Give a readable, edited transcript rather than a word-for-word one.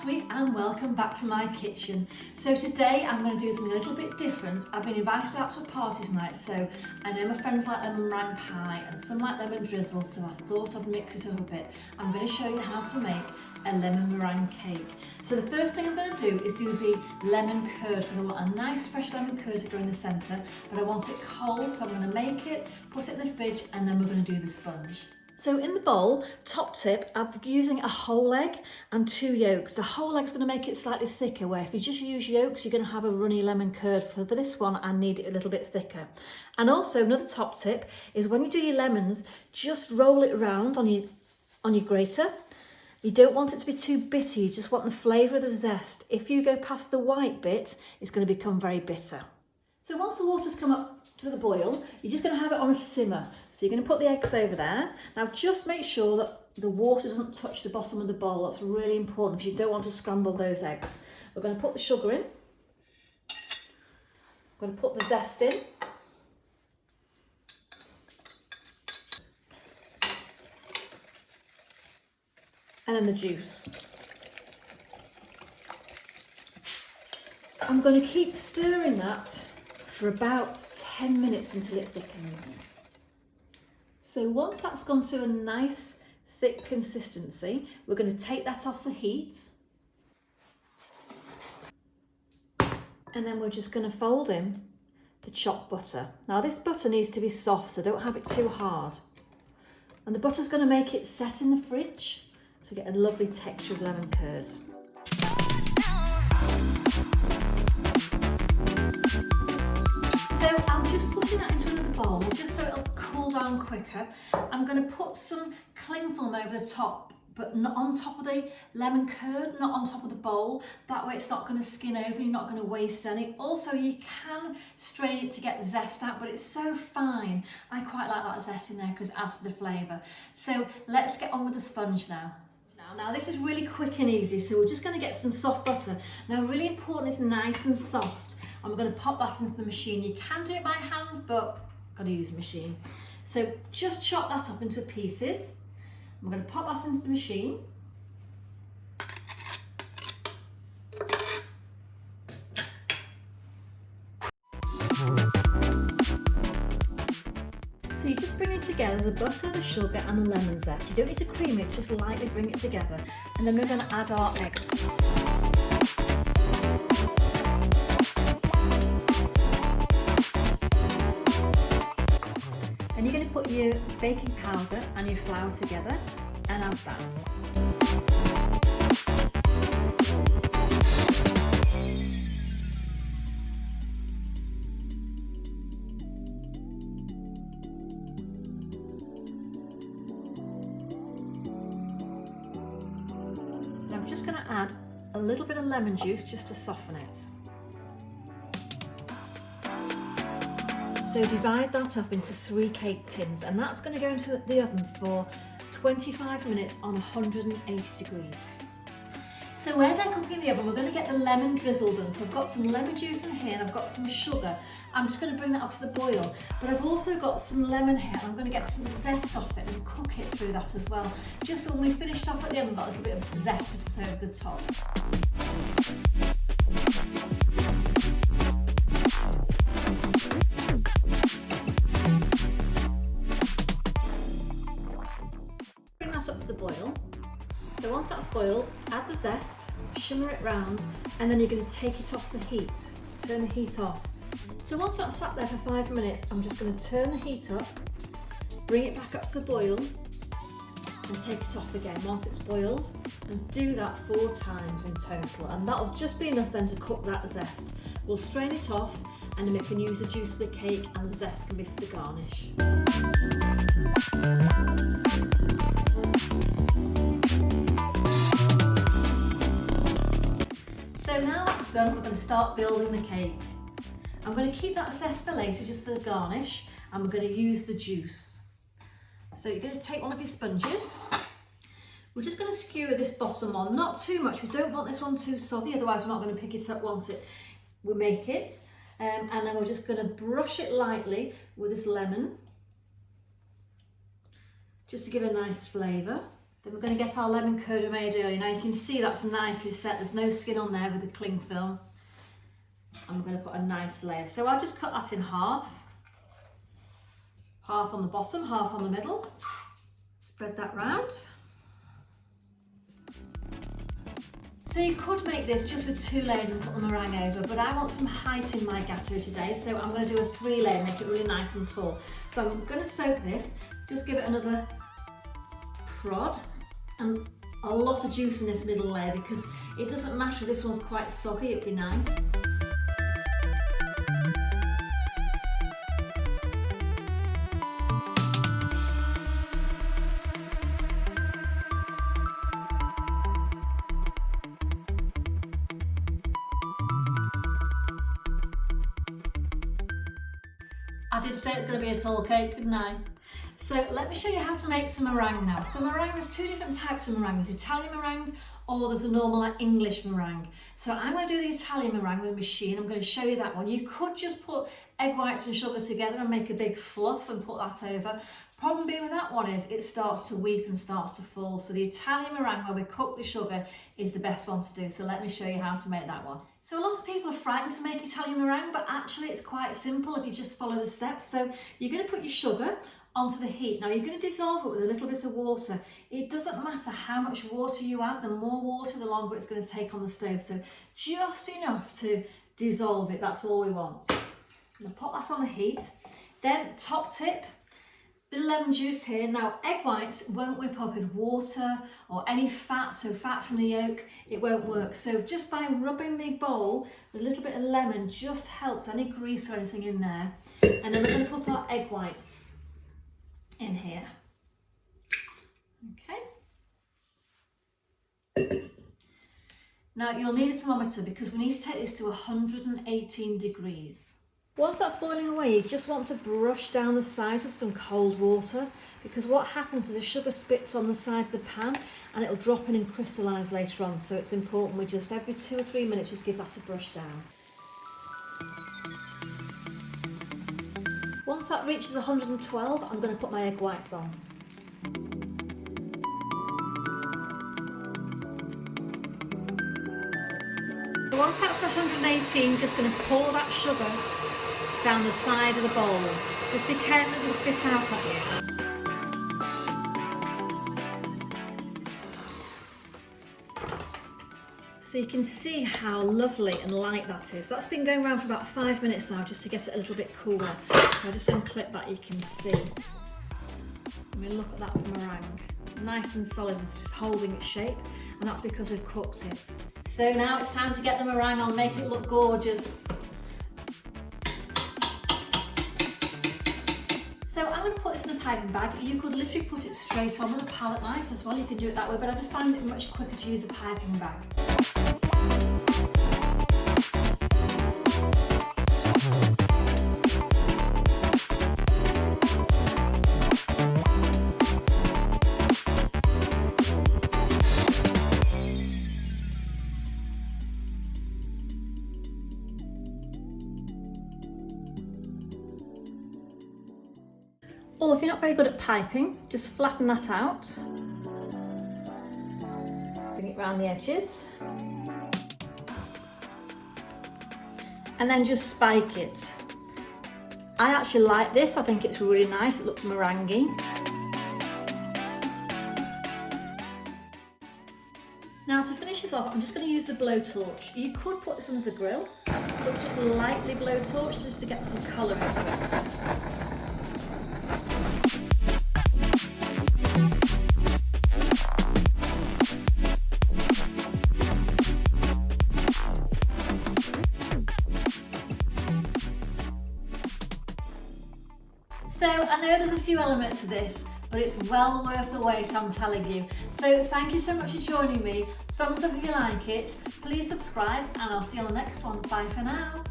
sweet, and welcome back to my kitchen. So today I'm going to do something a little bit different. I've been invited out to a party tonight, so I know my friends like lemon meringue pie and some like lemon drizzle, so I thought I'd mix it up a bit. I'm going to show you how to make a lemon meringue cake. So the first thing I'm going to do is do the lemon curd, because I want a nice fresh lemon curd to go in the centre, but I want it cold, so I'm going to make it, put it in the fridge, and then we're going to do the sponge. So in the bowl, top tip, I'm using a whole egg and 2 yolks. The whole egg's going to make it slightly thicker, where if you just use yolks, you're going to have a runny lemon curd. For this one, I need it a little bit thicker. And also another top tip is when you do your lemons, just roll it around on your grater. You don't want it to be too bitter, you just want the flavour of the zest. If you go past the white bit, it's going to become very bitter. So once the water's come up to the boil, you're just going to have it on a simmer. So you're going to put the eggs over there. Now just make sure that the water doesn't touch the bottom of the bowl. That's really important because you don't want to scramble those eggs. We're going to put the sugar in. We're going to put the zest in. And then the juice. I'm going to keep stirring that for about 10 minutes until it thickens. So once that's gone to a nice thick consistency, we're going to take that off the heat. And then we're just going to fold in the chopped butter. Now this butter needs to be soft, so don't have it too hard. And the butter's going to make it set in the fridge to get a lovely texture of lemon curd. So I'm just putting that into another bowl just so it'll cool down quicker. I'm going to put some cling film over the top, but not on top of the lemon curd, not on top of the bowl. That way it's not going to skin over, you're not going to waste any. Also, you can strain it to get the zest out, but it's so fine. I quite like that zest in there because it adds to the flavour. So let's get on with the sponge now. Now this is really quick and easy, so we're just going to get some soft butter. Now really important, it's nice and soft. And we're going to pop that into the machine. You can do it by hand, but I've got to use a machine. So just chop that up into pieces. I'm going to pop that into the machine. So you just bring it together, the butter, the sugar and the lemon zest. You don't need to cream it, just lightly bring it together. And then we're going to add our eggs. And you're going to put your baking powder and your flour together and add that. And I'm just going to add a little bit of lemon juice just to soften it. So divide that up into 3 cake tins, and that's going to go into the oven for 25 minutes on 180 degrees. So where they're cooking in the oven, we're going to get the lemon drizzle done. So I've got some lemon juice in here and I've got some sugar. I'm just going to bring that up to the boil, but I've also got some lemon here and I'm going to get some zest off it and cook it through that as well. Just so when we finished off at the oven, we've got a little bit of zest to put over the top. Up to the boil. So once that's boiled, add the zest, shimmer it round, and then you're going to take it off the heat. Turn the heat off. So once that's sat there for 5 minutes, I'm just going to turn the heat up, bring it back up to the boil, and take it off again once it's boiled, and do that 4 times in total. And that'll just be enough then to cook that zest. We'll strain it off, and then we can use the juice of the cake, and the zest can be for the garnish. So now that's done, we're going to start building the cake. I'm going to keep that zest for later just for the garnish, and we're going to use the juice. So you're going to take one of your sponges. We're just going to skewer this bottom on, not too much. We don't want this one too soggy, otherwise we're not going to pick it up once we make it. And then we're just going to brush it lightly with this lemon, just to give a nice flavour. Then we're going to get our lemon curd we made earlier. Now you can see that's nicely set. There's no skin on there with the cling film. I'm going to put a nice layer. So I'll just cut that in half. Half on the bottom, half on the middle. Spread that round. So you could make this just with 2 layers and put the meringue over, but I want some height in my gateau today, so I'm going to do a 3 layer, make it really nice and tall. So I'm going to soak this, just give it another prod, and a lot of juice in this middle layer because it doesn't matter if this one's quite soggy, it'd be nice. I did say it's going to be a tall cake, didn't I? So let me show you how to make some meringue now. So meringue, there's 2 different types of meringue. There's Italian meringue or there's a normal like English meringue. So I'm going to do the Italian meringue with a machine. I'm going to show you that one. You could just put egg whites and sugar together and make a big fluff and put that over. Problem being with that one is it starts to weep and starts to fall. So the Italian meringue where we cook the sugar is the best one to do. So let me show you how to make that one. So a lot of people are frightened to make Italian meringue, but actually it's quite simple if you just follow the steps. So you're going to put your sugar onto the heat. Now you're going to dissolve it with a little bit of water. It doesn't matter how much water you add, the more water, the longer it's going to take on the stove. So just enough to dissolve it, that's all we want. I'm going to pop that on the heat. Then top tip, bit of lemon juice here. Now egg whites won't whip up with water or any fat, so fat from the yolk, it won't work. So just by rubbing the bowl with a little bit of lemon just helps any grease or anything in there. And then we're going to put our egg whites in here. Okay. Now you'll need a thermometer because we need to take this to 118 degrees. Once that's boiling away, you just want to brush down the sides with some cold water because what happens is the sugar spits on the side of the pan and it'll drop in and crystallise later on. So it's important we just every 2 or 3 minutes just give that a brush down. Once that reaches 112, I'm going to put my egg whites on. Once that's 118, just going to pour that sugar down the side of the bowl. Just be careful it doesn't spit out at you. So you can see how lovely and light that is. That's been going around for about 5 minutes now just to get it a little bit cooler. So I'll just unclip that, you can see. I mean, look at that meringue. Nice and solid, it's just holding its shape, and that's because we've cooked it. So now it's time to get the meringue on, make it look gorgeous. So I'm going to put this in a piping bag. You could literally put it straight on with a palette knife as well, you can do it that way, but I just find it much quicker to use a piping bag. Or if you're not very good at piping, just flatten that out. Bring it around the edges. And then just spike it. I actually like this, I think it's really nice, it looks meringue. Now to finish this off, I'm just going to use the blowtorch. You could put this under the grill, but just lightly blowtorch just to get some colour into it. So I know there's a few elements to this, but it's well worth the wait, I'm telling you. So thank you so much for joining me. Thumbs up if you like it. Please subscribe and I'll see you on the next one. Bye for now.